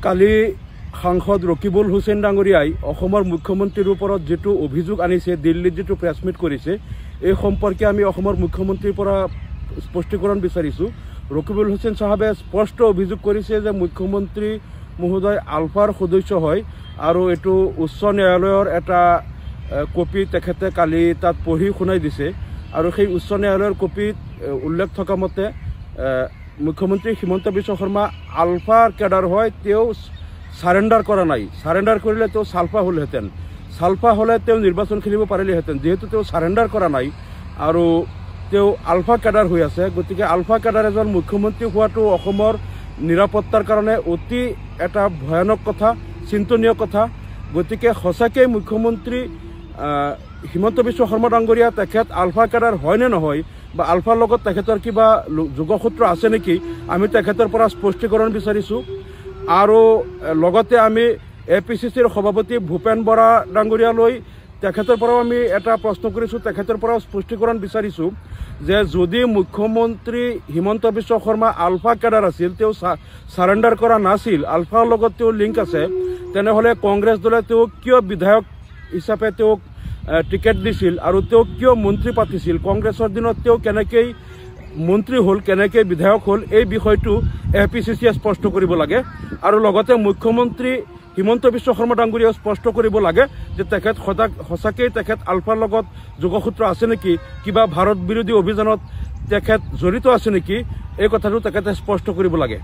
কালি সাংসদ ৰকিবুল হুছেইন ডাঙৰীয়াই অসমৰ মুখ্যমন্ত্ৰীৰ ওপৰত যেটো অভিযোগ আনিছে দিল্লীত যেটো প্ৰেছ মিট কৰিছে এই সম্পৰ্কে আমি অসমৰ মুখ্যমন্ত্ৰীৰ পৰা স্পষ্টীকৰণ বিচাৰিছো। ৰকিবুল হুছেইন সাহেবে স্পষ্ট অভিযোগ কৰিছে যে মুখ্যমন্ত্ৰী মহোদয় আলফাৰ সদস্য হয় আৰু এটো উচ্চ ন্যায়ালয়ৰ এটা কপি তেখেতে কালি তাত পঢ়ি শুনাই দিছে আৰু সেই উচ্চ ন্যায়ালয়ৰ কপিত উল্লেখ থকা মতে মুখ্যমন্ত্ৰী হিমন্ত বিশ্ব শৰ্মা আলফাৰ কেডাৰ হয় তেওঁ সারেন্ডার করা নাই। সারেন্ডার করলে তো সালফা হলহেতেন, সালফা হলে তেও নির্বাচন খেলিব পারিলেহেতেন। যেহেতু তেও সারেন্ডার করা নাই আর তেও আলফা ক্যাডার হয়ে আছে, গতিকে আলফা ক্যাডার এজন মুখ্যমন্ত্রী হওয়াটো অসমৰ নিরাপত্তার কারণে অতি এটা ভয়ানক কথা, চিন্তনীয় কথা। গতিকে সঁচাকে মুখ্যমন্ত্রী হিমন্ত বিশ্ব শর্মা ডাঙৰীয়া তেখেত আলফা ক্যাডাৰ হয় নে নহয় বা আলফাৰ লগত তেখেতৰ কিবা যোগসূত্ৰ আছে নেকি আমি তেখেতৰ পৰা স্পষ্টীকৰণ বিচাৰিছো। আৰু লগতে আমি APCCৰ সভাপতি ভূপেন বৰা ডাঙৰীয়ালৈ তেখেতৰ পৰাও আমি এটা প্ৰশ্ন কৰিছো, তেখেতৰ পৰাও স্পষ্টীকৰণ বিচাৰিছো যে যদি মুখ্যমন্ত্ৰী হিমন্ত বিশ্ব শৰ্মা আলফা ক্যাডাৰ আছিল, তেওঁ সাৰেন্ডাৰ কৰা নাছিল, আলফাৰ লগত তেওঁ লিংক আছে, তেনেহলে কংগ্ৰেছ দলে তেওঁক কিয় বিধায়ক হিচাপে তেওঁক টিকেট দিছিল আৰু তেওঁক কিয় মন্ত্ৰী পাতিছিল, কংগ্ৰেছৰ দিনত তেওঁ কেনেকৈ মন্ত্ৰী হল, কেনেকৈ বিধায়ক হল, এই বিষয়টো APCCয়ে স্পষ্ট কৰিব লাগে। আৰু লগতে মুখ্যমন্ত্ৰী হিমন্ত বিশ্ব শৰ্মা ডাঙৰীয়াও স্পষ্ট কৰিব লাগে যে তেখেত সঁচাকৈ তেখেত আলফাৰ লগত যোগসূত্ৰ আছে নেকি, কিবা ভাৰত বিৰোধী অভিযানত তেখেত জড়িত আছে নেকি, এই কথাটো তেখেতে স্পষ্ট কৰিব লাগে।